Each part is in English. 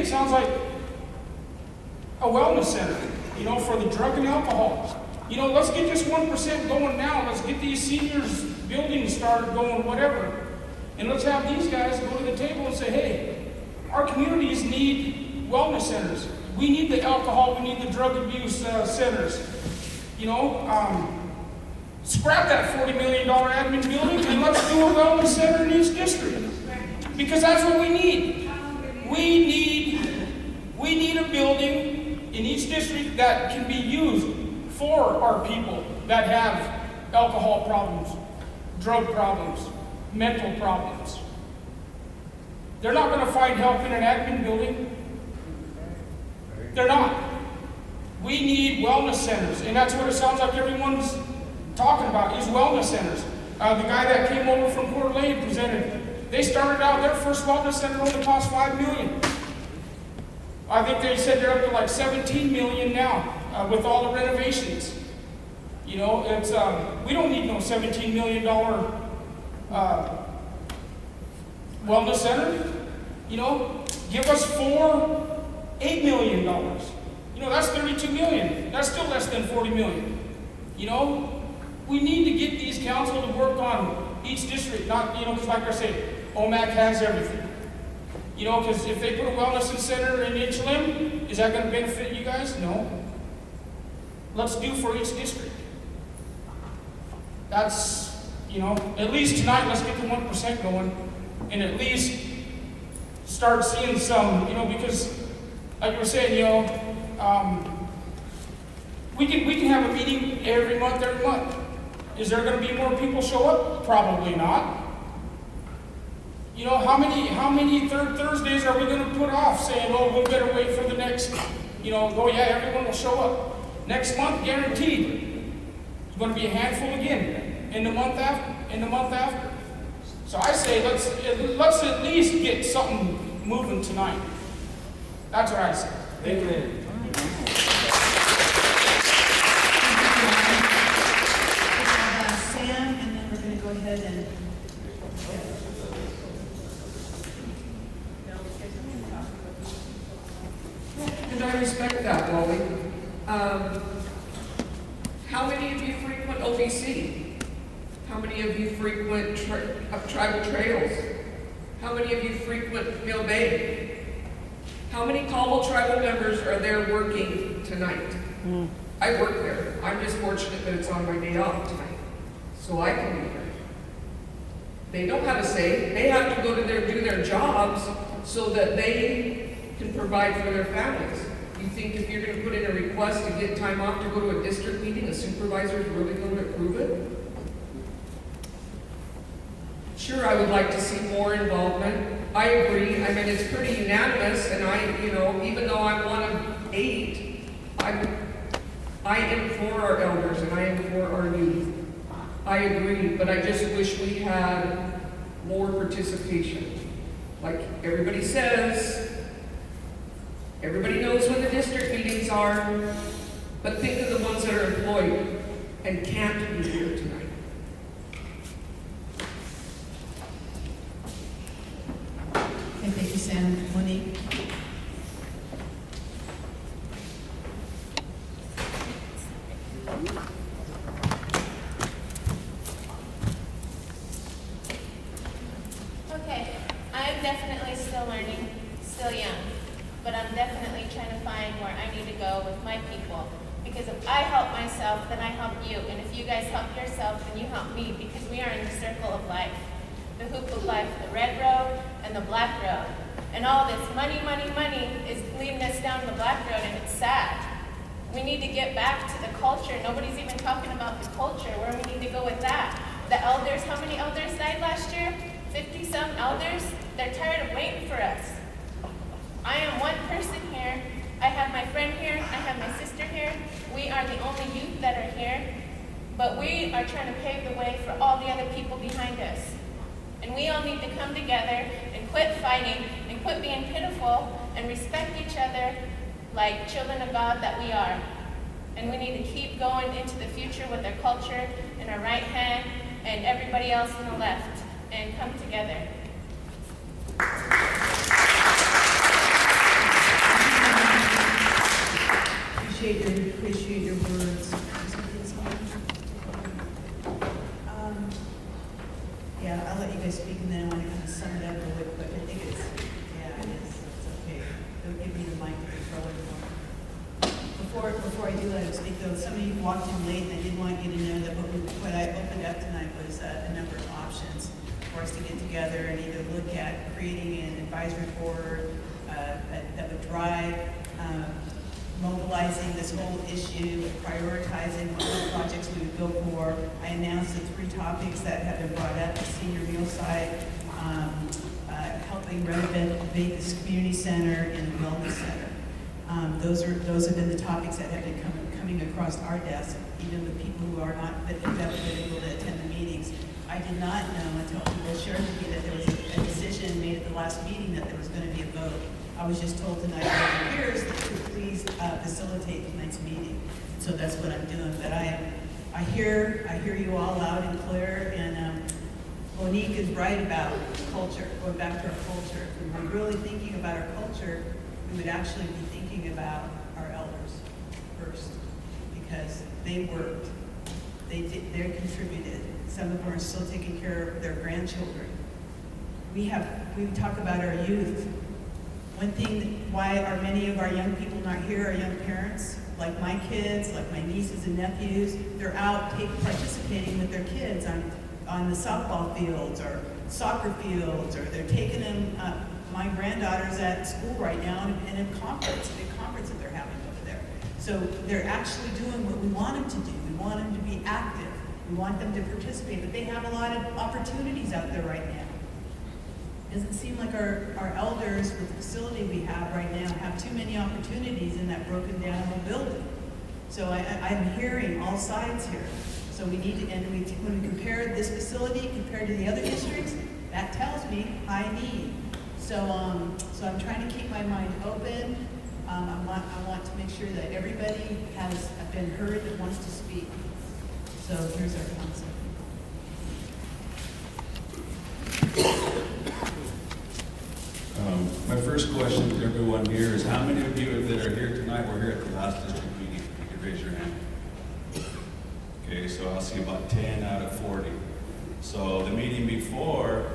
it sounds like a wellness center, you know, for the drug and alcohol. You know, let's get this 1% going now. Let's get these seniors buildings started going, whatever. And let's have these guys go to the table and say, hey, our communities need wellness centers. We need the alcohol, we need the drug abuse centers. You know, scrap that $40 million admin building and let's do a wellness center in each district. Because that's what we need. We need a building in each district that can be used for our people that have alcohol problems, drug problems, mental problems. They're not going to find help in an admin building. They're not. We need wellness centers, and that's what it sounds like everyone's talking about, is wellness centers. The guy that came over from Coeur d'Alene presented, they started out, their first wellness center only cost $5 million. I think they said they're up to like $17 million now with all the renovations. You know, it's we don't need no $17 million wellness center. You know, give us $8 million. You know, that's $32 million. That's still less than $40 million. You know, we need to get these council to work on each district, not, you know, because like I say, Omak has everything. You know, because if they put a wellness center in each limb, is that going to benefit you guys? No. Let's do for each district. That's, you know, at least tonight, let's get the 1% going, and at least start seeing some, you know, because like you were saying, you know, we can have a meeting every month. Is there going to be more people show up? Probably not. You know, how many third Thursdays are we going to put off saying, oh, we better wait for the next, you know, oh yeah, everyone will show up. Next month, guaranteed. It's going to be a handful again. In the month after. So I say, let's at least get something moving tonight. That's what I say. Amen. Sam, and then we're going to go ahead and. And I respect that, Wally. How many of you frequent OBC? How many of you frequent tribal trails? How many of you frequent Mill Bay? How many Cobble tribal members are there working tonight? I work there. I'm just fortunate that it's on my day off tonight, so I can be there. They don't have a say. They have to go to do their jobs so that they can provide for their families. You think if you're going to put in a request to get time off to go to a district meeting, a supervisor is really going to approve it? Sure, I would like to see more involvement. I agree. I mean, it's pretty unanimous, and you know, even though I'm one of 8, I am for our elders and I am for our youth. I agree, but I just wish we had more participation. Like everybody says, everybody knows when the district meetings are, but think of the ones that are employed and can't be here tonight. Okay, thank you, Sam. Monique? Okay, I'm definitely still learning, still young, but I'm definitely trying to find where I need to go with my people. Because if I help myself, then I help you. And if you guys help yourself, then you help me, because we are in the circle of life. The hoop of life, the red road and the black road. And all this money is leading us down the black road, and it's sad. We need to get back to the culture. Nobody's even talking about the culture, where we need to go with that. The elders, how many elders died last year? 50-some elders. They're tired of waiting for us. I am one person here. I have my friend here. I have my sister here. We are the only youth that are here. But we are trying to pave the way for all the other people behind us. And we all need to come together and quit fighting and quit being pitiful and respect each other like children of God that we are. And we need to keep going into the future with our culture in our right hand and everybody else on the left, and come together. appreciate your words. Yeah, I'll let you guys speak, and then I want to kind of sum it up really quick. I think it's, yeah, it is. It's okay. Don't give me the mic to control it. Before I do that, I was thinking, though, some of you walked in late, and I did want you to know that what I opened up tonight was a number of options for us to get together and either look at creating an advisory board that would drive mobilizing this whole issue, prioritizing what projects we would go for. I announced the 3 topics that have been brought up: the senior meal site, helping renovate this community center, and the wellness center. Those have been the topics that have been coming across our desk, even the people who are not able to attend the meetings. I did not know until people shared with me that there was a decision made at the last meeting that there was going to be a vote. I was just told tonight by the peers to please facilitate tonight's meeting. So that's what I'm doing. But I hear you all loud and clear, and Monique is right about culture, going back to our culture. If we were really thinking about our culture, we would actually be thinking about our elders first, because they worked, they contributed. Some of them are still taking care of their grandchildren. We talk about our youth. One thing, why are many of our young people not here, our young parents, like my kids, like my nieces and nephews, they're out participating with their kids on the softball fields or soccer fields, or they're taking them, my granddaughter's at school right now in a big conference that they're having over there. So they're actually doing what we want them to do. We want them to be active. We want them to participate, but they have a lot of opportunities out there right now. Doesn't seem like our elders with the facility we have right now have too many opportunities in that broken down old building. So I'm hearing all sides here. So we need to, and when we compare this facility compared to the other districts, that tells me high need. So I'm trying to keep my mind open. I want to make sure that everybody has been heard that wants to speak. So here's our council. My first question to everyone here is, how many of you that are here tonight were here at the last district meeting? You could raise your hand. Okay, so I'll see about 10 out of 40. So the meeting before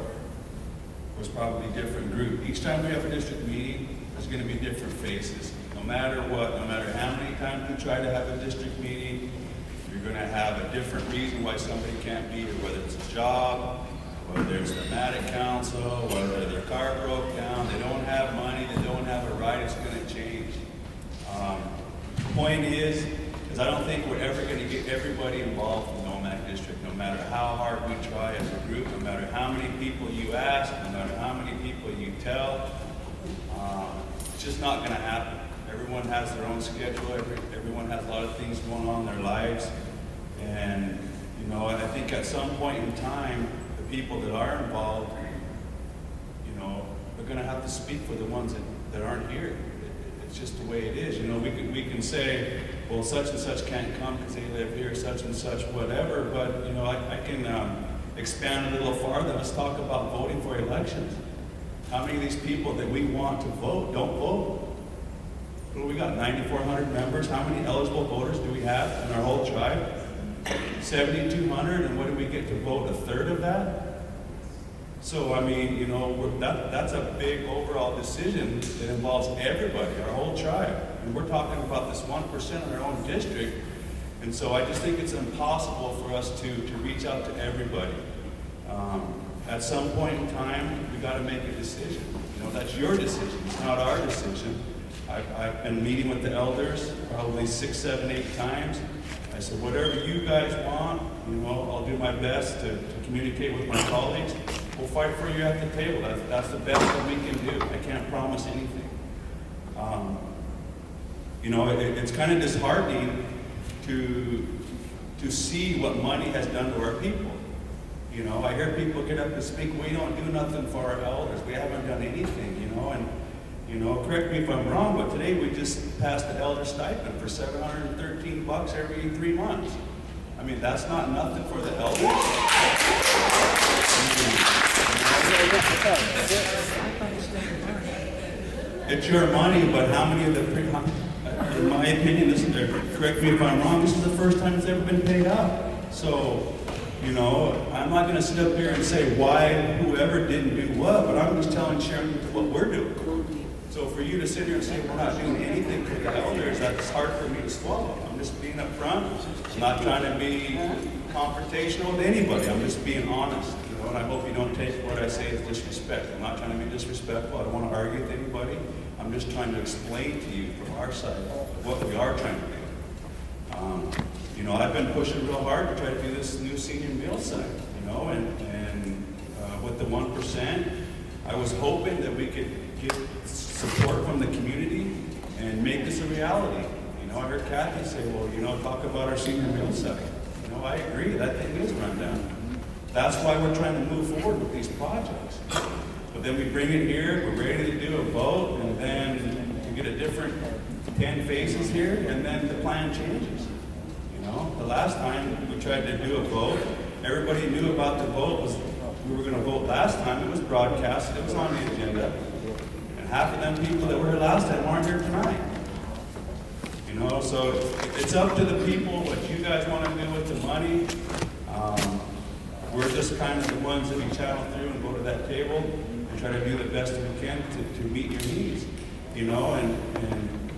was probably a different group. Each time we have a district meeting, there's going to be different faces. No matter what, no matter how many times we try to have a district meeting, you're going to have a different reason why somebody can't be here, whether it's a job, whether it's the Matic Council, whether their car broke down, they don't have money, they don't have a ride, it's going to change. The point is I don't think we're ever going to get everybody involved in the Omak district, no matter how hard we try as a group, no matter how many people you ask, no matter how many people you tell. It's just not going to happen. Everyone has their own schedule, everyone has a lot of things going on in their lives, and I think at some point in time, the people that are involved, are going to have to speak for the ones that aren't here. It's just the way it is. We can say, well, such and such can't come because they live here, such and such, whatever. But I can expand a little farther. Let's talk about voting for elections. How many of these people that we want to vote don't vote? Well, we got 9,400 members. How many eligible voters do we have in our whole tribe? 7,200, and what do we get to vote? A third of that? So, that's a big overall decision that involves everybody, our whole tribe. And we're talking about this 1% in our own district. And so I just think it's impossible for us to reach out to everybody. At some point in time, we got to make a decision. That's your decision. It's not our decision. I've been meeting with the elders probably 6, 7, 8 times. I said, whatever you guys want, I'll do my best to communicate with my colleagues. We'll fight for you at the table. That's the best that we can do. I can't promise anything. It's kind of disheartening to see what money has done to our people. I hear people get up and speak, we don't do nothing for our elders. We haven't done anything, and correct me if I'm wrong, but today we just passed the elder stipend for $713 every 3 months. That's not nothing for the elders. It's your money, but how many of the in my opinion, correct me if I'm wrong, this is the first time it's ever been paid out. So, you know, I'm not gonna sit up here and say why whoever didn't do what, but I'm just telling Sharon what we're doing. So for you to sit here and say we're not doing anything for the elders, that's hard for me to swallow. I'm just being upfront. I'm not trying to be confrontational with anybody. I'm just being honest, you know, and I hope you don't take what I say as disrespect. I'm not trying to be disrespectful. I don't want to argue with anybody. I'm just trying to explain to you from our side what we are trying to do. You know, I've been pushing real hard to try to do this new senior meal site, you know, and with the 1%, I was hoping that we could get support from the community and make this a reality. You know, I heard Kathy say, well, you know, talk about our senior meal site. You know, I agree, that thing is run down. That's why we're trying to move forward with these projects. But then we bring it here, we're ready to do a vote, and then we get a different 10 faces here, and then the plan changes. You know, the last time we tried to do a vote, everybody knew about the vote. We were going to vote last time, it was broadcast, it was on the agenda. And half of them people that were here last time aren't here tonight. You know, so it's up to the people what you guys want to do with the money. We're just kind of the ones that we channel through and go to that table and try to do the best we can to meet your needs. You know, and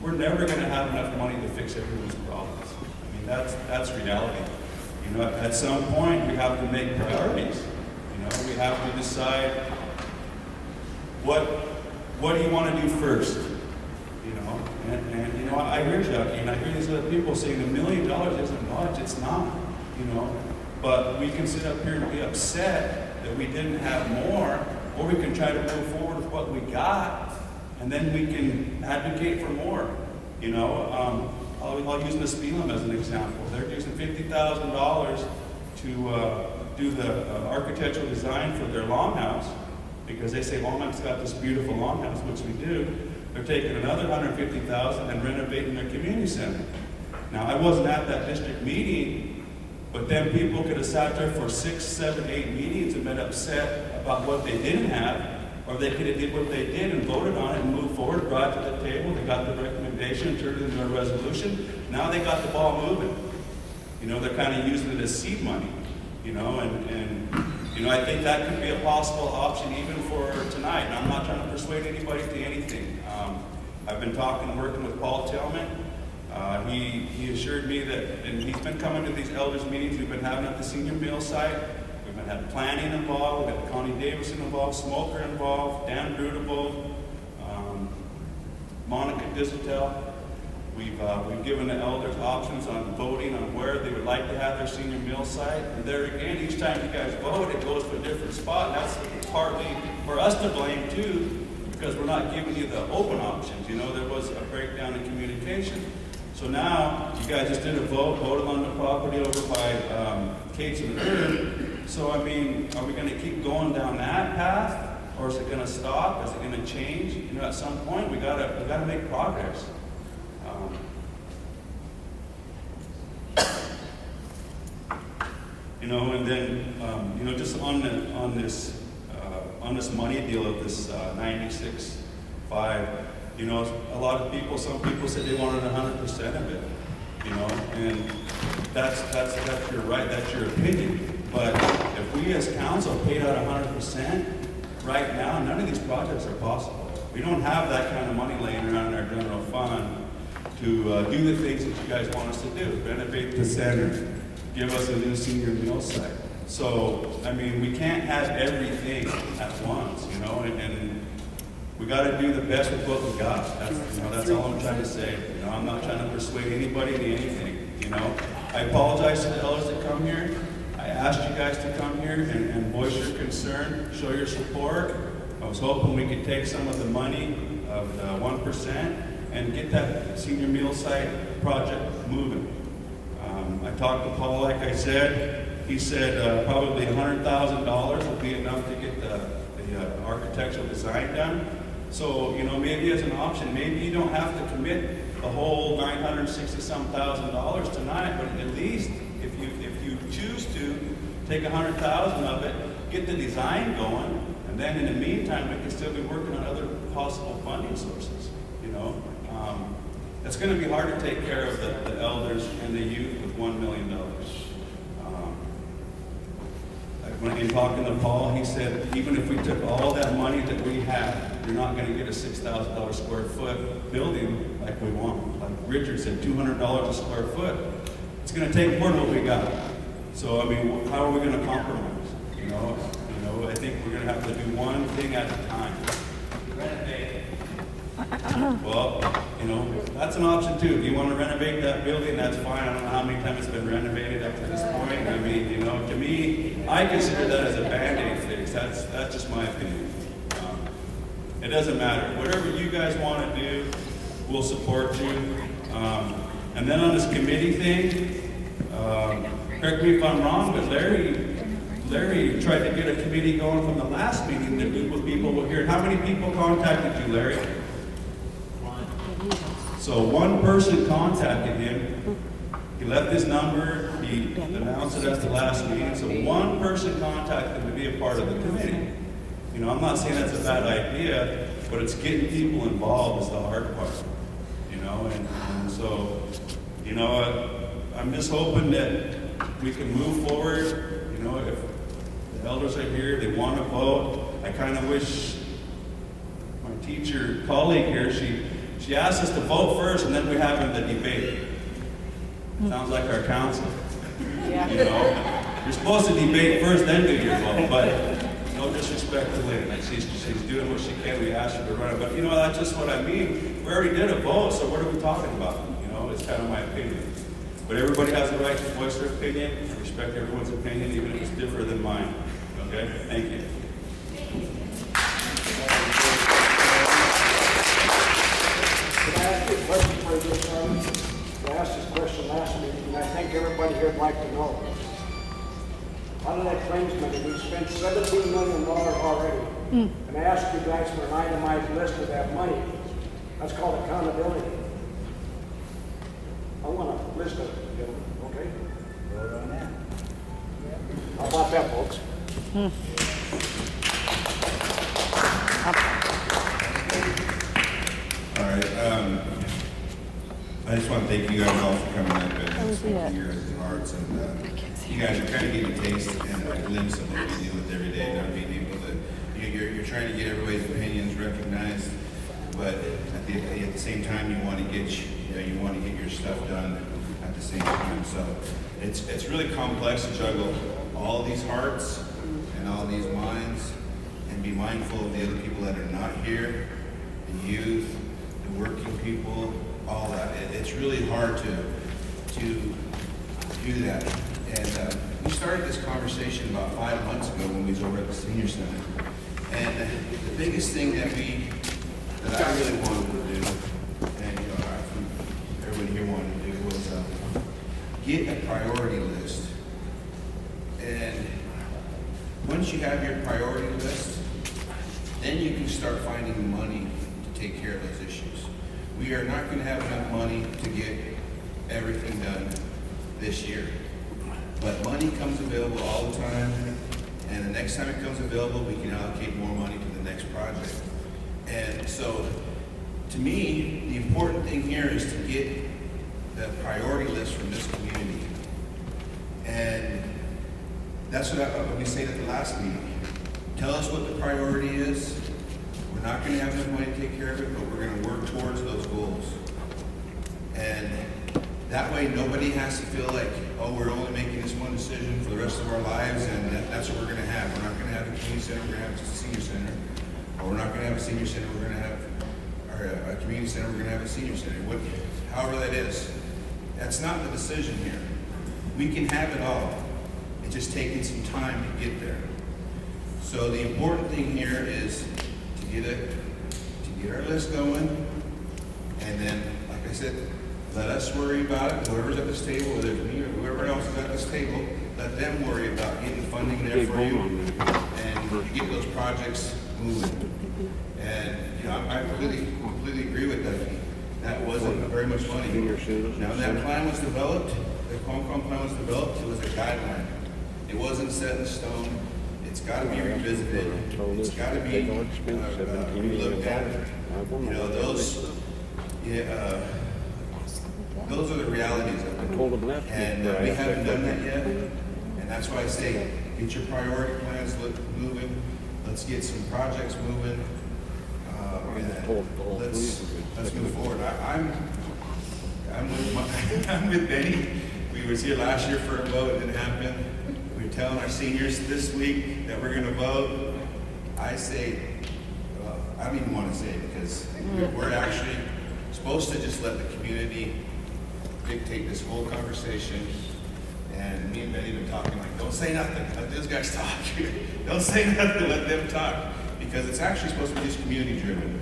we're never going to have enough money to fix everyone's problems. I mean, that's reality. You know, at some point we have to make priorities. You know, we have to decide what do you want to do first. You know, and you know, I hear Jackie and I hear these other people saying $1 million isn't much. It's not. You know, but we can sit up here and be upset that we didn't have more, or we can try to move forward with what we got, and then we can advocate for more. You know, I'll use Miss Phelan as an example. They're using $50,000 to do the architectural design for their longhouse, because they say Omak's got this beautiful longhouse, which we do. They're taking another $150,000 and renovating their community center. Now, I wasn't at that district meeting, but then people could have sat there for 6, 7, 8 meetings and been upset about what they didn't have, or they could have did what they did and voted on it and moved forward, brought it to the table, they got the recommendation, turned it into a resolution. Now they got the ball moving. You know, they're kind of using it as seed money, you know, and you know, I think that could be a possible option even for tonight. And I'm not trying to persuade anybody to anything. I've been working with Paul Tillman. He assured me that, and he's been coming to these elders meetings we've been having at the senior meal site. We've been having planning involved, we've got Connie Davison involved, Smoker involved, Dan Brudable, Monica Dizitel. We've given the elders options on voting on where they would like to have their senior meal site. And there again, each time you guys vote, it goes to a different spot. And that's partly for us to blame too, because we're not giving you the open options. You know, there was a breakdown in communication. So now, you guys just did a voted on the property over by Kate's and Urban. So I mean, are we going to keep going down that path, or is it going to stop? Is it going to change? You know, at some point, we gotta make progress. You know, and then you know, just on this money deal of this 96.5. You know, a lot of people, some people said they wanted 100% of it. You know, and that's your right, that's your opinion. But if we as council paid out 100% right now, none of these projects are possible. We don't have that kind of money laying around in our general fund to do the things that you guys want us to do. Renovate the center, give us a new senior meal site. So, I mean, we can't have everything at once, you know, and we got to do the best with what we got. That's all I'm trying to say. You know, I'm not trying to persuade anybody to anything. You know, I apologize to the elders that come here. I asked you guys to come here and voice your concern, show your support. I was hoping we could take some of the money of the 1% and get that senior meal site project moving. I talked to Paul, like I said. He said probably $100,000 would be enough to get the architectural design done. So, you know, maybe as an option, maybe you don't have to commit the whole $960,000 tonight, but at least if you choose to take $100,000 of it, get the design going, and then in the meantime, we can still be working on other possible funding sources. You know, it's gonna be hard to take care of the elders and the youth with $1 million. When he talking to Paul, he said, even if we took all that money that we have, you're not gonna get a $6,000 square foot building like we want. Like Richard said, $200 a square foot. It's gonna take more than what we got. So, I mean, how are we gonna compromise? You know, I think we're gonna have to do one thing at a time. Renovate. Well, that's an option too. If you want to renovate that building, that's fine. I don't know how many times it's been renovated up to this point. I mean, to me, I consider that as a Band-Aid fix. That's just my opinion. It doesn't matter. Whatever you guys want to do, we'll support you. And then on this committee thing, correct me if I'm wrong, but Larry tried to get a committee going from the last meeting that meet with people here. How many people contacted you, Larry? So one person contacted him. He left his number. He announced it at the last meeting. So one person contacted him to be a part of the committee. I'm not saying that's a bad idea, but it's getting people involved is the hard part. And so, I'm just hoping that we can move forward. If the elders are here, they want to vote. I kind of wish my teacher colleague here, she asked us to vote first and then we have the debate. Sounds like our council. Yeah. You're supposed to debate first, then do your vote, but no disrespect to Lynn. She's doing what she can. We asked her to run it, but that's just what I mean. We already did a vote, so what are we talking about? It's kind of my opinion. But everybody has the right to voice their opinion. I respect everyone's opinion, even if it's different than mine. Okay? Thank you. Can I ask you a question for you, Charlie? I asked this question last meeting, and I think everybody here would like to know. Out of that claims money, we spent $17 million already. And I asked you guys for an itemized list of that money. That's called accountability. I want a list of it, gentlemen, okay? Vote on that. How about that, folks? All right. I just want to thank you guys all for coming up and speaking your hearts. And you guys are kind of getting a taste and a glimpse of what we deal with every day. Not being able to, you're trying to get everybody's opinions recognized, but at the same time, you want to get your stuff done at the same time. So it's really complex to juggle all these hearts and all these minds, and be mindful of the other people that are not here, the youth, the working people, all that. It's really hard to do that. And we started this conversation about 5 months ago when we was over at the senior center. And the biggest thing that I really wanted to do, and I think everybody here wanted to do, was get a priority list. And once you have your priority list, then you can start finding the money to take care of those issues. We are not going to have enough money to get everything done this year. But money comes available all the time, and the next time it comes available, we can allocate more money to the next project. And so, to me, the important thing here is to get the priority list from this community. And that's what we said at the last meeting. Tell us what the priority is. We're not going to have enough money to take care of it, but we're going to work towards those goals. And that way, nobody has to feel like, oh, we're only making this one decision for the rest of our lives, and that's what we're going to have. We're not going to have a community center, we're going to have just a senior center. Or we're not going to have a senior center, we're going to have a community center, we're going to have a senior center. However that is, that's not the decision here. We can have it all. It's just taking some time to get there. So the important thing here is to get our list going, and then, like I said, let us worry about it. Whoever's at this table, whether it's me or whoever else is at this table, let them worry about getting the funding there for you and get those projects moving. And I completely agree with that. That wasn't very much money. Now, when that plan was developed, the Concom plan was developed, it was a guideline. It wasn't set in stone. It's got to be revisited. It's got to be looked at. those are the realities of it. Told them left. And we haven't done that yet, and that's why I say, get your priority plans moving, let's get some projects moving, and let's move forward. I'm with I'm with Benny. We was here last year for a vote, it didn't happen. We're telling our seniors this week that we're gonna vote. I say, well, I don't even wanna say it, because we're actually supposed to just let the community dictate this whole conversation. And me and Betty been talking like, don't say nothing, let those guys talk. Don't say nothing, let them talk. Because it's actually supposed to be just community driven.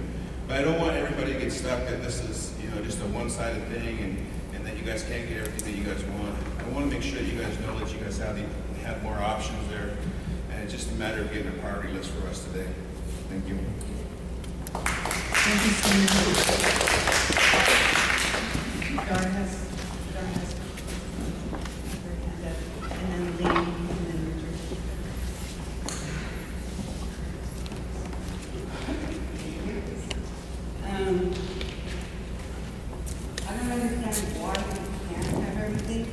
But I don't want everybody to get stuck that this is, just a one-sided thing and that you guys can't get everything that you guys want. I want to make sure that you guys know that you guys have more options there. And it's just a matter of getting a priority list for us today. Thank you. Thank you so much. Dar has her hand up, and then Lee, and then Richard. I don't understand why we can't have everything.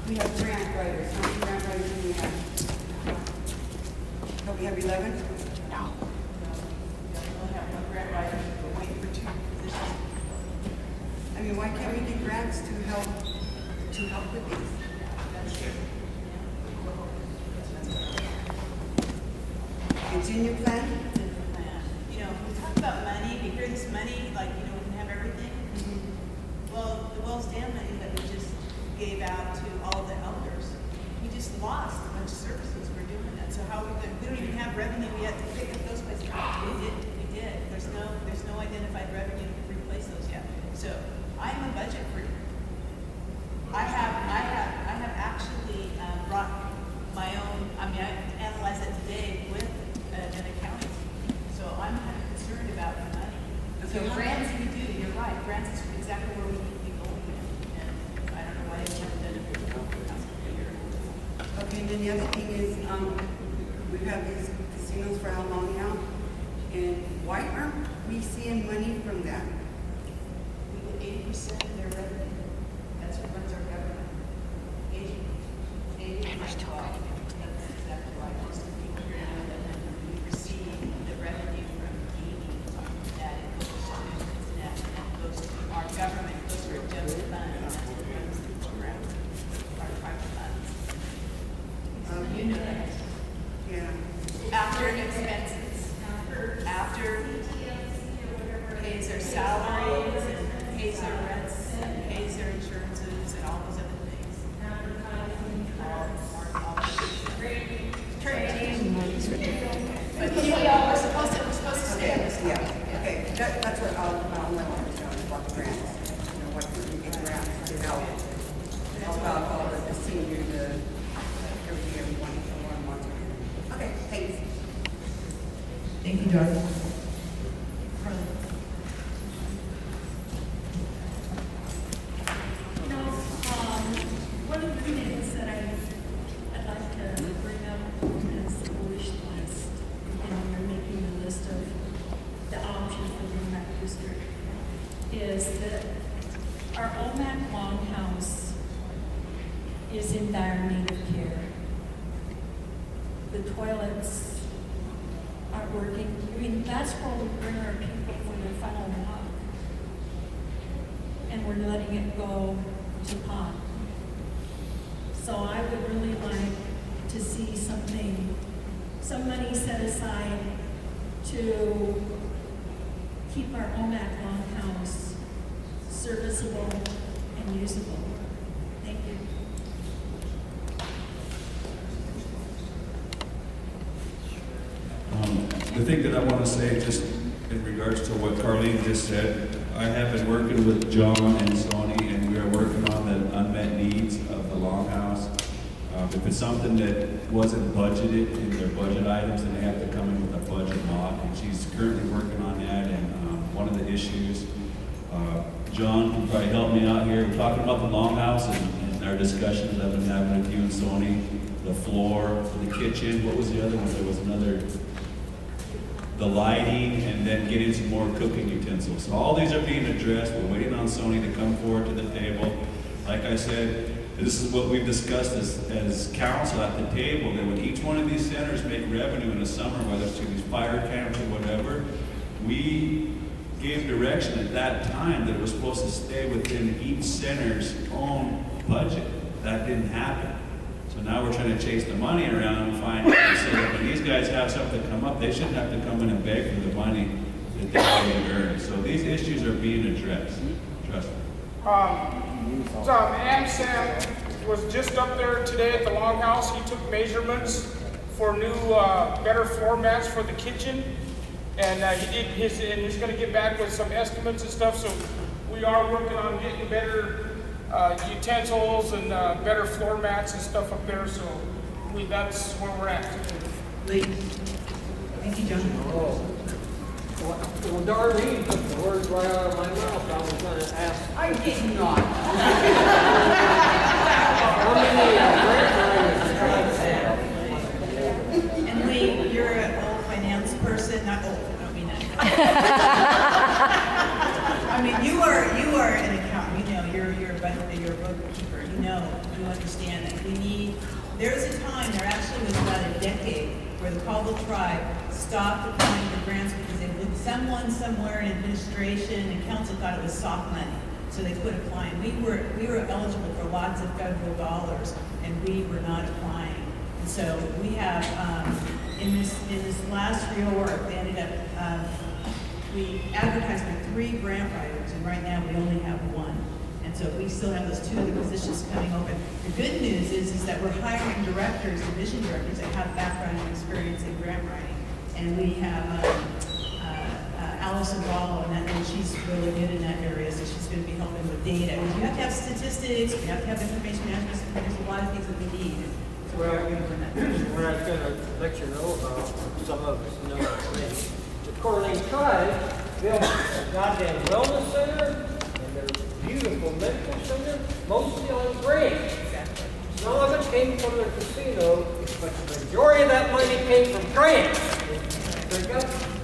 We have grant writers, how many grant writers do we have? Do we have 11? We only have one grant writer, we're waiting for 2 positions. I mean, why can't we get grants to help with these? It's in your plan? We talk about money, we hear this money, like, we can have everything. Well, the Wells Dam money that we just gave out to all the elders, we just lost a bunch of services for doing that. So how we don't even have revenue yet to pick up those places. We did. There's no identified revenue to replace those yet. So I'm a budget freak. I have actually brought my own, I analyzed it today with an accountant. So I'm kind of concerned about the money. So grants we do, you're right, grants is exactly where we need to be going. And I don't know why they haven't done it for the past year. Okay, and then the other thing is, we have these casinos for how long now? And why aren't we seeing money from that? We get 80% of their revenue. That's what runs our government. 80%. That's exactly right. Most of the people here know that we receive the revenue from gaming, that it goes to our government, goes to our general fund, and that's what runs the program, our private funds. You know that. Yeah. After expenses, after pays their salaries, and pays their rents, and pays their insurances, and all those other things. Training. But we're supposed to stay on this. Yeah, okay, that's what I'll know about the grants. What we get grants to help about all of the seniors, everyone wants. Okay, thanks. Thank you, Dorothy. One of the things that I'd like to bring up as a wish list, and we're making a list of the options for the Omak district, is that our Omak Longhouse is in dire need of care. The toilets aren't working. That's where we bring our people for their final walk. And we're letting it go to pot. So I would really like to see some money set aside to keep our Omak Longhouse serviceable and usable. Thank you. The thing that I want to say, just in regards to what Carlene just said, I have been working with John and Sony, and we are working on the unmet needs of the Longhouse. If it's something that wasn't budgeted in their budget items, then they have to come in with a budget mod, and she's currently working on that. And one of the issues, John can probably help me out here. We're talking about the Longhouse and our discussions I've been having with you and Sony, the floor for the kitchen. What was the other one? There was another. the lighting, and then getting some more cooking utensils. So all these are being addressed. We're waiting on Sony to come forward to the table. Like I said, this is what we've discussed as council at the table, that when each one of these centers make revenue in the summer, whether it's to these fire camps or whatever, we gave direction at that time that it was supposed to stay within each center's own budget. That didn't happen. So now we're trying to chase the money around and find, so that when these guys have something come up, they shouldn't have to come in and beg for the money that they already earned. So these issues are being addressed. Trust me. Sam was just up there today at the Longhouse. He took measurements for new, better floor mats for the kitchen. And and he's gonna get back with some estimates and stuff. So we are working on getting better utensils and better floor mats and stuff up there. So that's where we're at. Lee. Thank you, John. Well, Darlene took the words right out of my mouth. I was gonna ask. I did not. How many grant writers? And Lee, you're an old finance person, not old, I don't mean that. I mean, you are an accountant, you know, you're a bookkeeper, you understand that there was a time, there actually was about a decade, where the Caldwell tribe stopped applying for grants because they looked someone somewhere in administration and council thought it was soft money. So they quit applying. We were eligible for lots of federal dollars, and we were not applying. And so we have in this last reorg, we ended up we advertised for 3 grant writers, and right now we only have 1. And so we still have those 2 other positions coming open. The good news is that we're hiring directors, division directors that have background and experience in grant writing. And we have Allison Wallow, and she's really good in that area, so she's going to be helping with data. You have to have statistics, you have to have information management, there's a lot of things that we need. So we're going to run that. What I was gonna let you know about, some of us know already. The Coeur d'Alene Tribe built a goddamn wellness center and their beautiful medical center, mostly on grants. Some of it came from their casino, but the majority of that money came from grants. The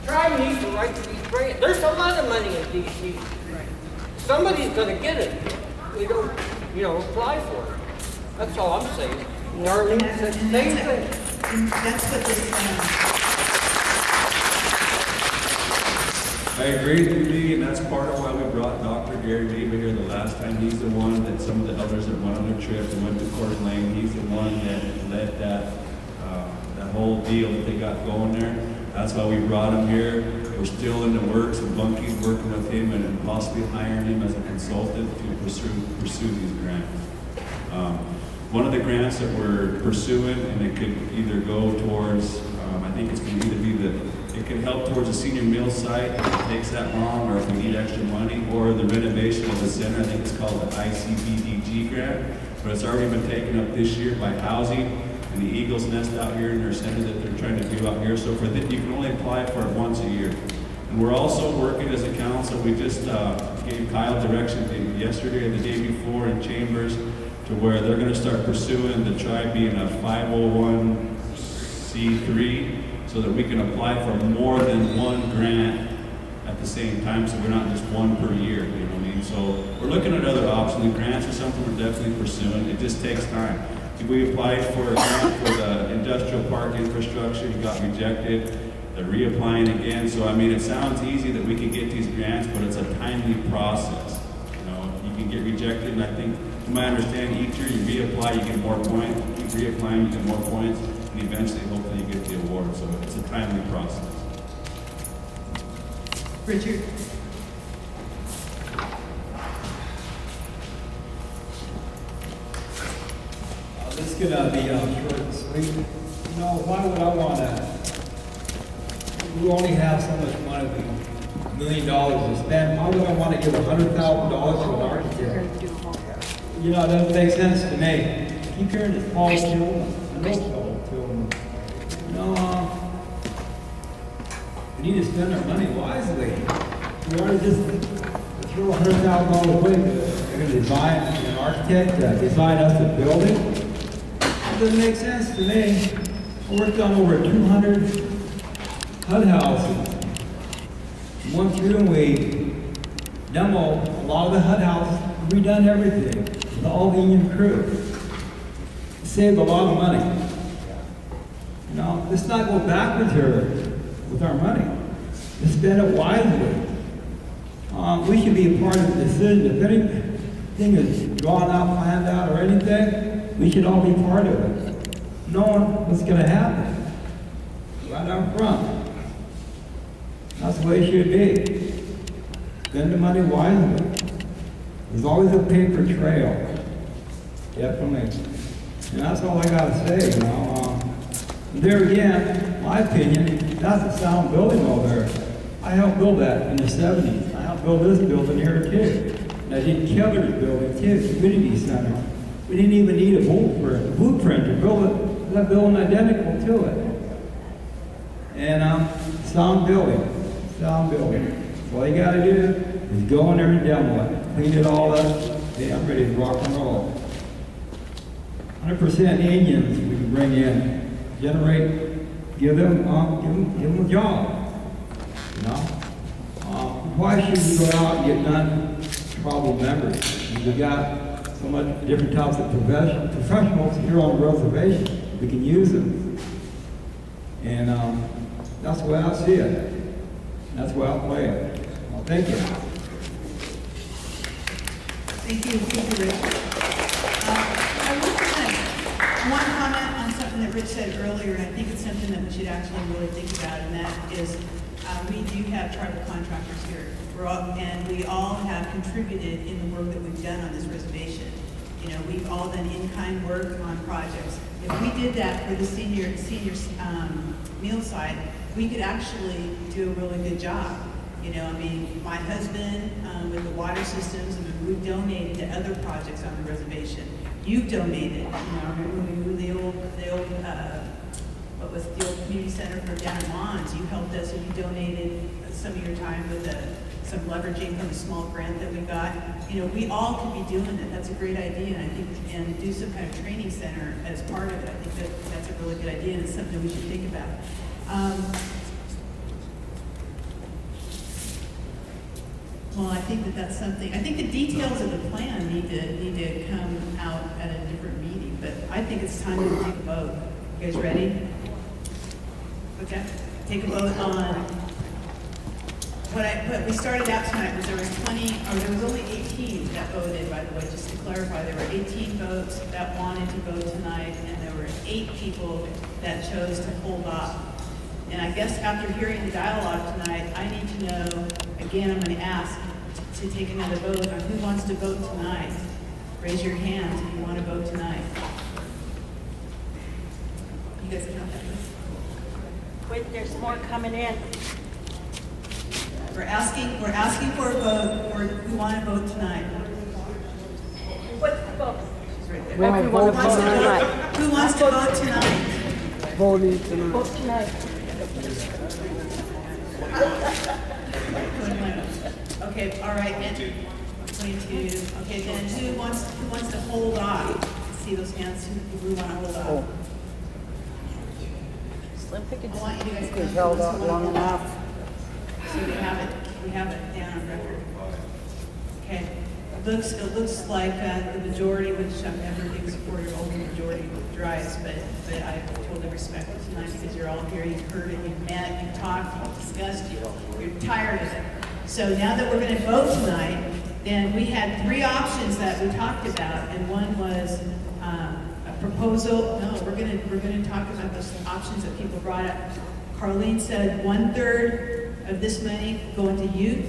tribe needs to write these grants. There's a lot of money in DC. Somebody's gonna get it. We don't, apply for it. That's all I'm saying. Darlene said the same thing. And that's what this, I agree with you, and that's part of why we brought Dr. Gary Weaver here the last time. He's the one that some of the elders that went on their trip and went to Coeur d'Alene, he's the one that led that whole deal that they got going there. That's why we brought him here. We're still in the works, and Bunky's working with him and possibly hiring him as a consultant to pursue these grants. One of the grants that we're pursuing, and it could either go towards, I think it's going to either be it could help towards a senior meal site if it takes that long, or if we need extra money, or the renovation of the center. I think it's called the ICBDG grant, but it's already been taken up this year by housing and the Eagles Nest out here in their center that they're trying to do out here. So for that, you can only apply for it once a year. And we're also working as a council. We just gave Kyle direction yesterday or the day before in Chambers to where they're going to start pursuing the tribe being a 501c3, so that we can apply for more than one grant at the same time, so we're not just one per year, you know what I mean? So we're looking at other options. The grants are something we're definitely pursuing. It just takes time. We applied for a grant for the industrial park infrastructure, it got rejected. They're reapplying again. So I mean, it sounds easy that we can get these grants, but it's a timely process. You know, you can get rejected, and I think, from my understanding, each year you reapply, you get more points. You reapply, you get more points, and eventually, hopefully, you get the award. So it's a timely process. Richard. This is gonna be short and sweet. You know, why would I wanna? We only have so much money, $1 million to spend. Why would I want to give $100,000 to an architect? You know, it doesn't make sense to me. Keep hearing this Paul Tillman. I know Paul Tillman. You know, we need to spend our money wisely. We already just throw $100,000 away. They're going to design an architect, design us a building. It doesn't make sense to me. I worked on over 200 HUD houses. We went through and we demo a lot of the HUD houses, redone everything, with all the union crew. Saved a lot of money. You know, let's not go backwards here with our money. Let's spend it wisely. We should be a part of the decision. If anything is drawn out, planned out, or anything, we should all be part of it, knowing what's going to happen right up front. That's the way it should be. Spend the money wisely. There's always a paper trail. Definitely. And that's all I got to say, you know. There again, my opinion, that's a sound building over there. I helped build that in the 70s. I helped build this building here too. And I did Keller's building too, community center. We didn't even need a blueprint to build that building identical to it. And sound building, sound building. So all you gotta do is go in there and demo it, clean it all up, hey, I'm ready to rock and roll. 100% Indians we can bring in, generate, give them a job. You know, why should we go out and get non-tribal members? We got so much different types of professionals here on the reservation. We can use them, and that's the way I see it. That's the way I play it. Well, thank you. Thank you, Rich. I want to comment on something that Rich said earlier, and I think it's something that we should actually really think about, and that is we do have tribal contractors here, and we all have contributed in the work that we've done on this reservation. You know, we've all done in-kind work on projects. If we did that for the senior meal site, we could actually do a really good job. You know, I mean, my husband with the water systems, I mean, we've donated to other projects on the reservation. You've donated, you know, I remember when we moved the old, what was the old community center for down in Mons. You helped us and you donated some of your time with some leveraging from a small grant that we got. You know, we all could be doing it. That's a great idea, and I think, and do some kind of training center as part of it. I think that's a really good idea, and it's something we should think about. Well, I think that's something. I think the details of the plan need to come out at a different meeting. But I think it's time to take a vote. You guys ready? Okay. Take a vote on what we started out tonight was there was only 18 that voted. By the way, just to clarify, there were 18 votes that wanted to vote tonight, and there were 8 people that chose to hold off. And I guess after hearing the dialogue tonight, I need to know, again, I'm going to ask to take another vote on who wants to vote tonight. Raise your hands if you want to vote tonight. You guys count that list? Wait, there's more coming in. We're asking for a vote for who want to vote tonight. What's the vote? Everyone wants to vote. Who wants to vote tonight? Voting tonight. Vote tonight. Okay, all right, and 22. Okay, then who wants to hold off? See those hands? Who want to hold off? Slim I Pickens. want you guys to It's held up long enough. So we have it down on record. Okay, it looks like the majority, which I'm never a big supporter of the majority drives, but I totally respect it tonight because you're all here, you've heard it, you've met, you've talked, you've discussed, you're tired of it. So now that we're going to vote tonight, then we had 3 options that we talked about, and one was a proposal. No, we're going to talk about those options that people brought up. Carlene said 1/3 of this money going to youth.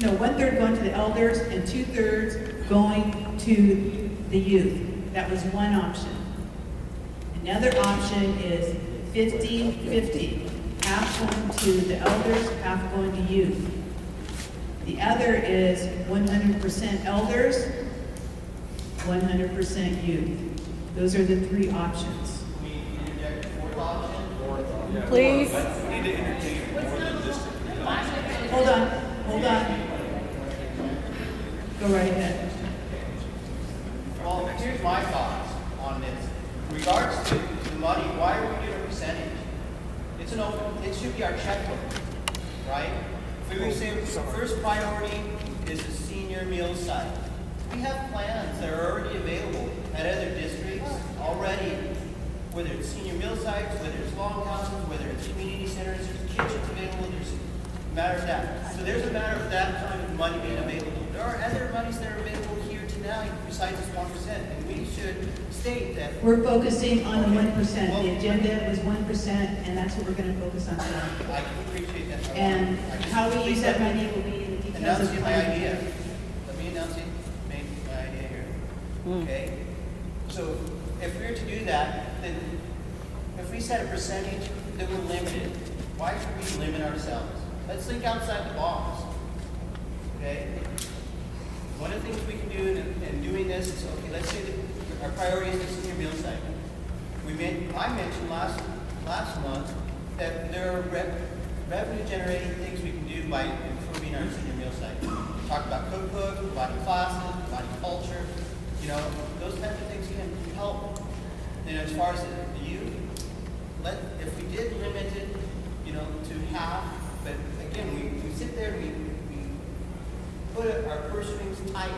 No, 1/3 going to the elders and 2/3 going to the youth. That was one option. Another option is 50-50. Half going to the elders, half going to youth. The other is 100% elders, 100% youth. Those are the 3 options. Please. Hold on. Go right ahead. Well, here's my thoughts on this. In regards to the money, why are we giving a percentage? It's an open, it should be our checkbook, right? If we say first priority is the senior meal site. We have plans that are already available at other districts already, whether it's senior meal sites, whether it's long houses, whether it's community centers, there's kitchens available, there's a matter of that. So there's a matter of that kind of money being available. There are other monies that are available here tonight besides this 1%, and we should state that. We're focusing on the 1%. The agenda was 1%, and that's what we're gonna focus on tonight. I can appreciate that. And I just how we use that let me money will be in the details of Announce the my plan. idea. Let me announce it, make my idea here. Okay? So if we were to do that, then if we set a percentage, then we're limited. Why should we limit ourselves? Let's think outside the box. Okay? One of the things we can do in doing this is, okay, let's say that our priority is the senior meal site. I mentioned last month that there are revenue generating things we can do by improving our senior meal site. Talk about cookbook, providing classes, providing culture, those types of things can help. And as far as the youth, if we did limit it, to half, but again, we sit there and we put our purse strings tight.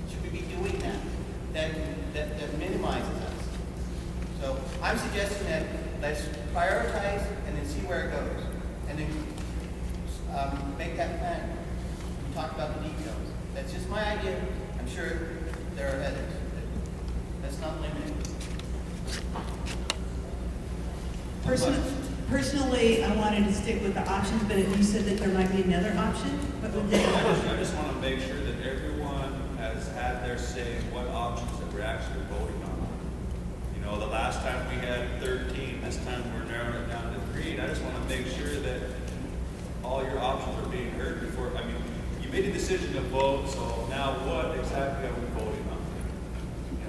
Should we be doing that? That minimizes us. So I'm suggesting that let's prioritize and then see where it goes. And then make that plan. We talk about the details. That's just my idea. I'm sure there are others. That's not limited. Personally, I wanted to stick with the options, but if you said that there might be another option, what would that be? I just want to make sure that everyone has had their say in what options that we're actually voting on. The last time we had 13, this time we're narrowing it down to 3. And I just want to make sure that all your options are being heard before. You made a decision to vote, so now what exactly are we voting on?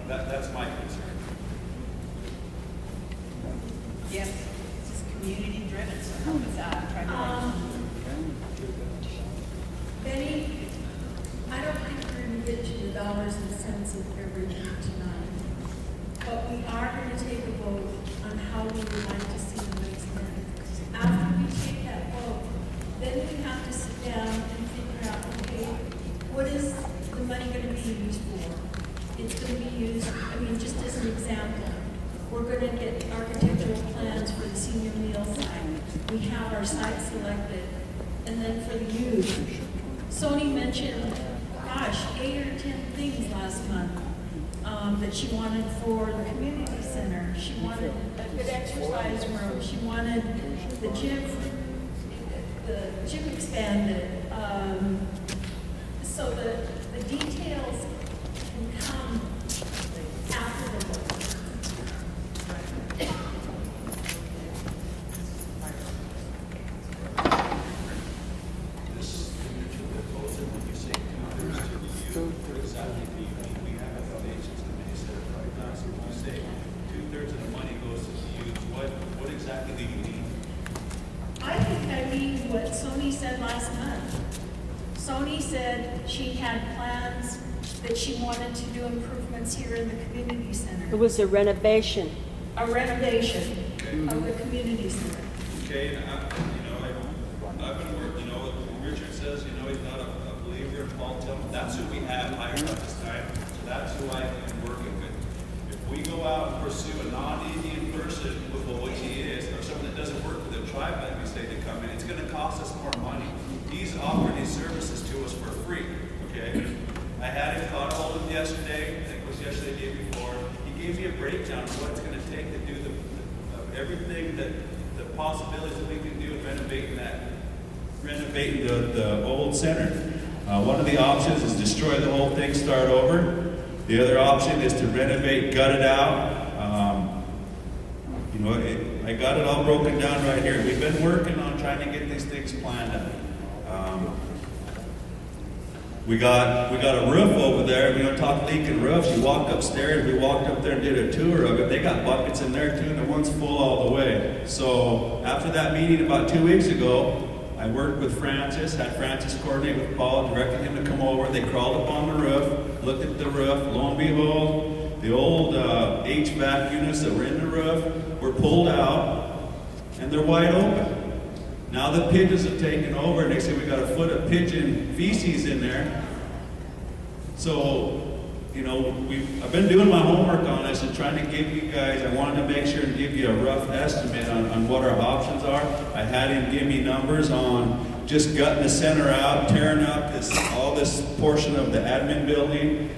That's my concern. Yes, this is community driven, so help us out. Try to Benny, I don't think we're going to get to the dollars and cents of everything tonight. But we are going to take a vote on how we would like to see the money spent. After we take that vote, then we have to sit down and figure out, okay, what is the money going to be used for? It's going to be used, just as an example, we're going to get architectural plans for the senior meal site. We have our site selected. And then for the youth, Sony mentioned, 8 or 10 things last month that she wanted for the community center. She wanted a good exercise room. She wanted the gym expanded. So the details can come after the vote. This proposal, when you say 2/3 to the youth, what exactly do you mean? We have a foundations committee set up right now, so when you say 2/3 of the money goes to the youth, what exactly do you mean? I think I mean what Sony said last month. Sony said she had plans that she wanted to do improvements here in the community center. It was a renovation. A renovation of the community center. Okay, and I've been working, Richard says, he's not a believer in Paul Tillman. That's who we have hired at this time, so that's who I've been working with. If we go out and pursue a non-Indian person, which he is, or someone that doesn't work with the tribe, like we say, to come in, it's gonna cost us more money. He's offering these services to us for free, okay? I had him caught hold of him yesterday, I think it was yesterday, the day before. He gave me a breakdown of what it's gonna take to do everything that, the possibilities that we can do in renovating the old center. One of the options is destroy the whole thing, start over. The other option is to renovate, gut it out. I got it all broken down right here. We've been working on trying to get these things planned out. We got a roof over there. We don't talk leaking roofs. You walked upstairs. We walked up there and did a tour of it. They got buckets in there too, and the one's full all the way. So after that meeting about 2 weeks ago, I worked with Francis, had Francis coordinate with Paul, directed him to come over. They crawled up on the roof, looked at the roof. Lo and behold, the old HVAC units that were in the roof were pulled out. and they're wide open. Now the pigeons have taken over, and they say we got a foot of pigeon feces in there. So, you know, I've been doing my homework on this and trying to give you guys, I wanted to make sure and give you a rough estimate on what our options are. I had him give me numbers on just gutting the center out, tearing up all this portion of the admin building.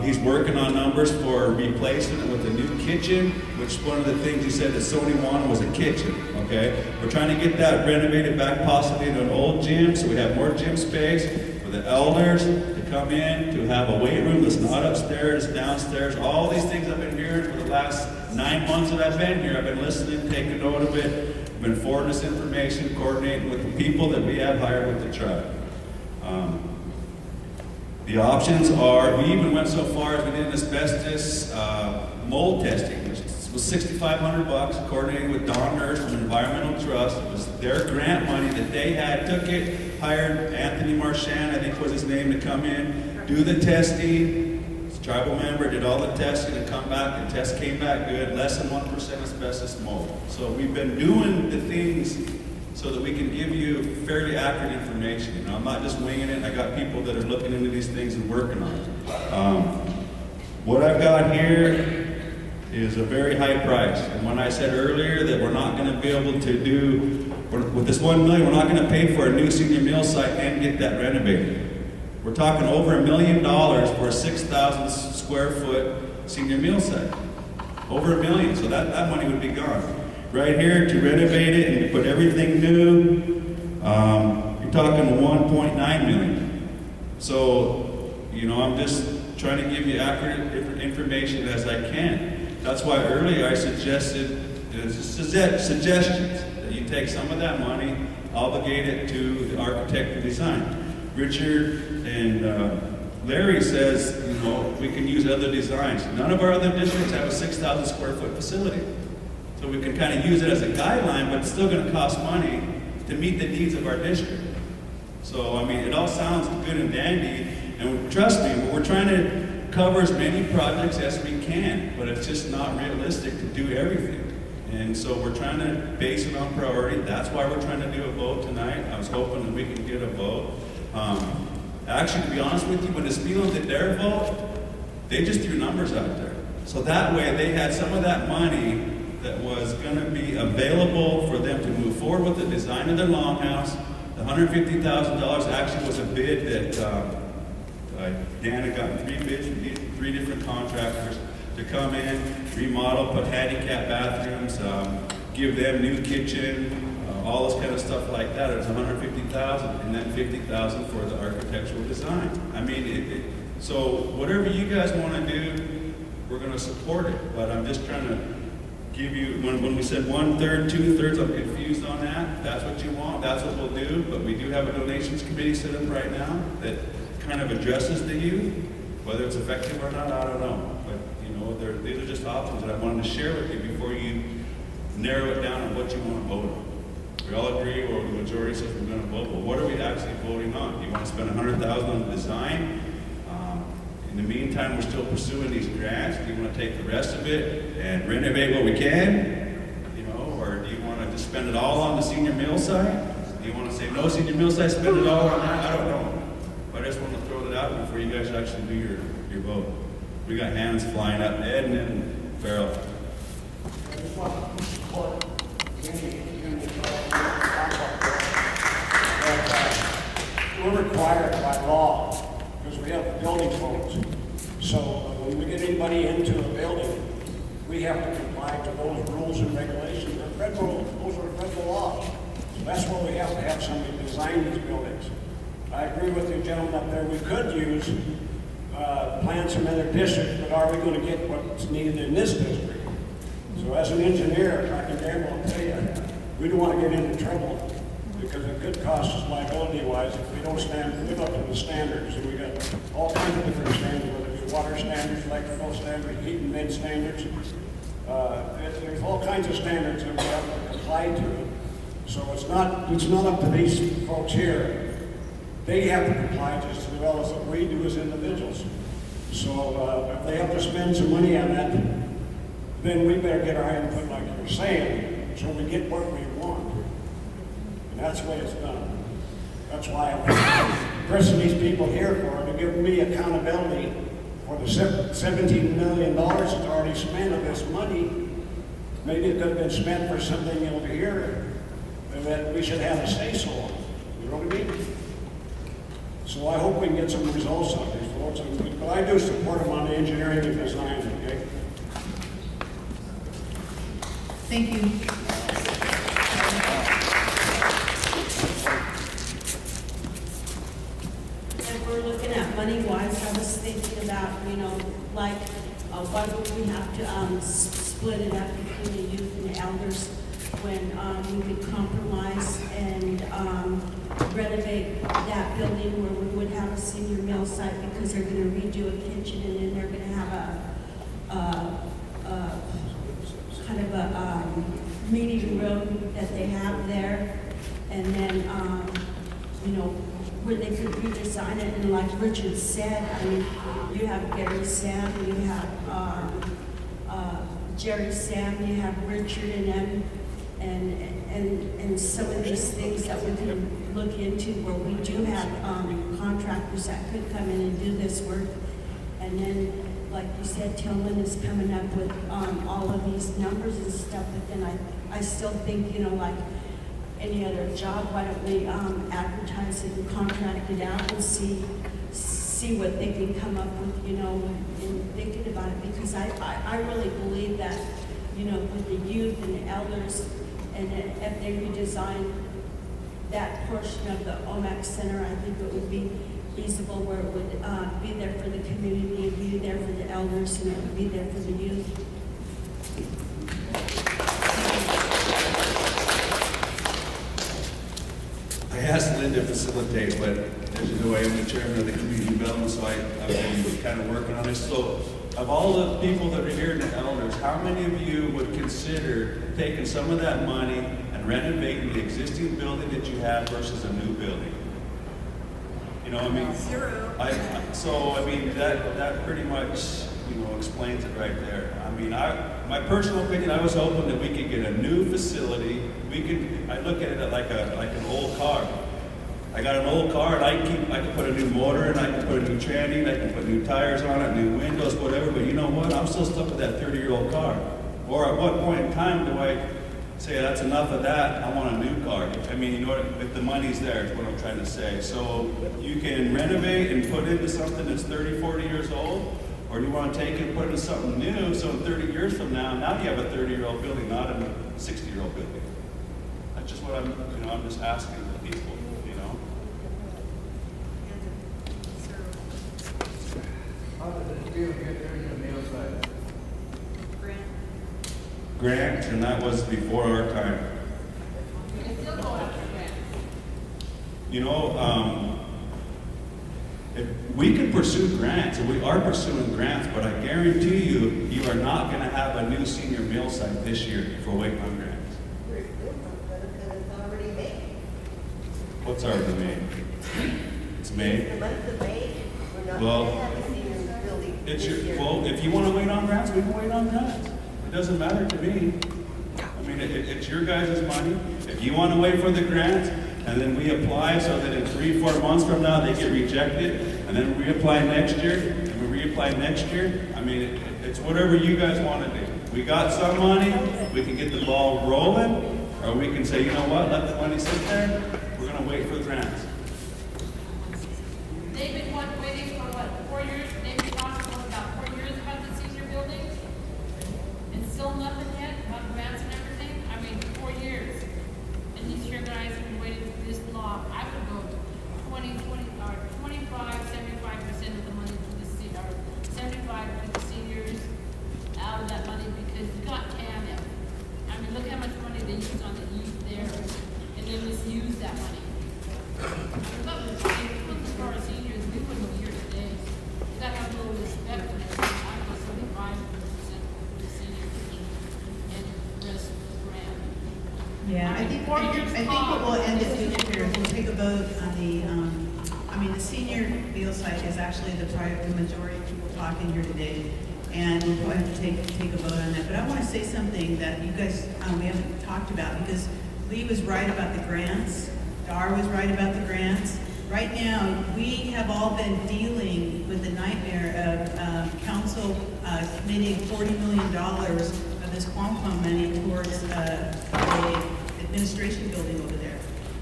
He's working on numbers for replacing it with a new kitchen, which one of the things he said that Sony wanted was a kitchen, okay? We're trying to get that renovated back possibly into an old gym, so we have more gym space for the elders to come in, to have a weight room that's not upstairs, downstairs. All these things I've been hearing for the last 9 months that I've been here. I've been listening, taking note of it. I've been forwarding this information, coordinating with the people that we have hired with the tribe. The options are, we even went so far as we did an asbestos mold testing, which was $6,500, coordinating with Don Nurse from Environmental Trust. It was their grant money that they had, took it, hired Anthony Marchand, I think was his name, to come in, do the testing. He's a tribal member, did all the testing and come back, the test came back good, less than 1% asbestos mold. So we've been doing the things so that we can give you fairly accurate information. You know, I'm not just winging it. I got people that are looking into these things and working on it. What I've got here is a very high price. And when I said earlier that we're not going to be able to do, with this $1 million, we're not going to pay for a new senior meal site and get that renovated. We're talking over $1 million for a 6,000 square foot senior meal site. Over $1 million, so that money would be gone. Right here to renovate it and to put everything new, you're talking $1.9 million. So, you know, I'm just trying to give you accurate information as I can. That's why earlier I suggested suggestions that you take some of that money, obligate it to the architect to design. Richard and Larry says, you know, we can use other designs. None of our other districts have a 6,000 square foot facility. So we can kind of use it as a guideline, but it's still going to cost money to meet the needs of our district. So, I mean, it all sounds good and dandy, and trust me, we're trying to cover as many projects as we can, but it's just not realistic to do everything. And so we're trying to base it on priority. That's why we're trying to do a vote tonight. I was hoping that we could get a vote. Actually, to be honest with you, when the Spelum did their vote, they just threw numbers out there. So that way, they had some of that money that was going to be available for them to move forward with the design of their longhouse. The $150,000 actually was a bid that Dan had gotten 3 bids from 3 different contractors to come in, remodel, put handicap bathrooms, give them new kitchen, all this kind of stuff like that. It was $150,000, and then $50,000 for the architectural design. I mean, so whatever you guys want to do, we're going to support it. But I'm just trying to give you, when we said 1/3, 2/3, I'm confused on that. That's what you want, that's what we'll do. But we do have a donations committee set up right now that kind of addresses the youth. Whether it's effective or not, I don't know. But, you know, these are just options that I wanted to share with you before you narrow it down on what you want to vote on. We all agree, or the majority says we're going to vote. Well, what are we actually voting on? Do you want to spend $100,000 on the design? In the meantime, we're still pursuing these grants. Do you want to take the rest of it and renovate what we can? You know, or do you want to just spend it all on the senior meal site? Do you want to say no senior meal site, spend it all on that? I don't know. But I just want to throw it out before you guys actually do your vote. We got hands flying up, Ed and then Farrell. I just want to support we're required by law, because we have building codes. So when we get anybody into a building, we have to comply to those rules and regulations. Those are federal laws. So that's why we have to have somebody design these buildings. I agree with you gentlemen up there. We could use plans from other districts, but are we going to get what's needed in this district? So as an engineer, I can damn well tell you, we don't want to get into trouble, because it could cost us liability-wise if we don't live up to the standards. And we got all kinds of different standards, whether it be water standards, electrical standards, heat and vent standards. There's all kinds of standards that we have to comply to. So it's not up to these folks here. They have to comply just as well as we do as individuals. So if they have to spend some money on that, then we better get our input like you're saying, so we get what we want. And that's the way it's done. That's why I'm pressing these people here for, to give me accountability for the $17 million that's already spent of this money. Maybe it could have been spent for something over here that we should have a say-so on. You know what I mean? So I hope we can get some results on these roads. But I do support them on the engineering and design, okay? Thank you. If we're looking at money-wise, I was thinking about, like, why would we have to split it up between the youth and the elders when we could compromise and renovate that building where we would have a senior meal site because they're gonna redo a kitchen and then they're gonna have a kind of a meeting room that they have there, and then, where they could redesign it, and like Richard said, I mean, you have Gary Sam, you have Jerry Sam, you have Richard and them, and some of these things that we can look into where we do have contractors that could come in and do this work, and then, like you said, Tillman is coming up with all of these numbers and stuff, but then I still think, like any other job, why don't we advertise it and contract it out and see what they can come up with, in thinking about it, because I really believe that, with the youth and the elders, and if they redesign that portion of the Omak Center, I think it would be feasible where it would be there for the community, be there for the elders, and it would be there for the youth. I asked Lynn to facilitate, but as you know, I am the chairman of the community development, so I've been kind of working on this. So of all the people that are here, the elders, how many of you would consider taking some of that money and renovating the existing building that you have versus a new building? I mean, Zero. That pretty much, explains it right there. I mean, my personal opinion, I was hoping that we could get a new facility. I look at it like an old car. I got an old car, and I can put a new motor in, I can put a new tranny, I can put new tires on it, new windows, whatever, but you know what? I'm still stuck with that 30-year-old car. Or at what point in time do I say that's enough of that, I want a new car? I mean, if the money's there, is what I'm trying to say. So you can renovate and put into something that's 30, 40 years old, or you want to take it and put into something new, so in 30 years from now you have a 30-year-old building, not a 60-year-old building. That's just what I'm just asking the people, How did it feel to get there in the meal site? Grant, and that was before our time. If we can pursue grants, and we are pursuing grants, but I guarantee you, you are not going to have a new senior meal site this year if we're waiting on grants. It's already made. What's already made? It's made? The month of May, we're not Well, going to have a senior building this year. Well, if you want to wait on grants, we can wait on grants. It doesn't matter to me. I mean, it's your guys' money. If you want to wait for the grants, and then we apply so that in 3-4 months from now they get rejected, and then we reapply next year, and we reapply next year, I mean, it's whatever you guys want to do. We got some money, we can get the ball rolling, or we can say, you know what, let the money sit there, we're going to wait for the grants. They've been waiting for 4 years? They've been talking for about 4 years about the senior building? And still nothing yet about grants and everything? I mean, 4 years. And these your guys have been waiting for this long. I would go 25, 75% of the money to the senior, or 75 to the seniors out of that money, because you got TANF. I mean, look how much money they use on the youth there, and they misuse that money. As far as seniors, we wouldn't be here today. You gotta have a little respect for them. I go 75% for the seniors and the rest of the grant. Yeah, I think what we'll end up doing here is we'll take a vote on the senior meal site is actually the majority of people talking here today. and we'll probably have to take a vote on that. But I want to say something that you guys, we haven't talked about, because Lee was right about the grants, Dar was right about the grants. Right now, we have all been dealing with the nightmare of council committing $40 million of this Quam money towards a administration building over there.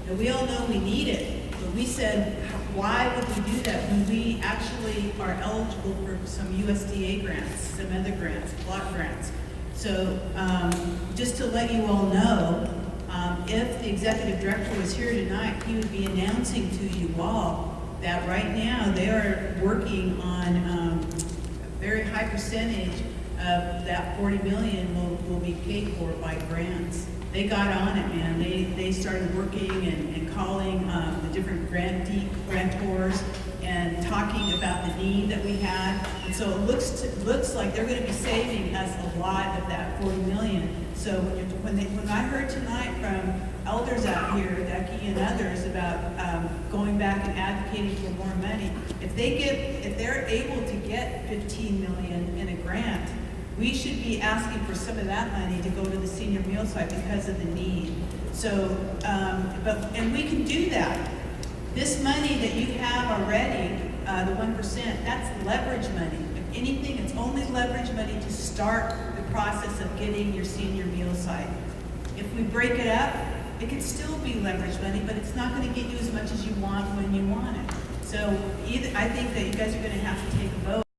Now, we all know we need it, but we said, why would we do that when we actually are eligible for some USDA grants, some other grants, block grants? So just to let you all know, if the executive director was here tonight, he would be announcing to you all that right now they are working on a very high percentage of that 40 million will be paid for by grants. They got on it, man. They started working and calling the different grantors and talking about the need that we had. And so it looks like they're going to be saving us a lot of that 40 million. So when I heard tonight from elders out here, Becky and others, about going back and advocating for more money, if they're able to get 15 million in a grant, we should be asking for some of that money to go to the senior meal site because of the need. So, and we can do that. This money that you have already, the 1%, that's leverage money. If anything, it's only leverage money to start the process of getting your senior meal site. If we break it up, it could still be leverage money, but it's not going to get you as much as you want when you want it. So I think that you guys are going to have to take a vote.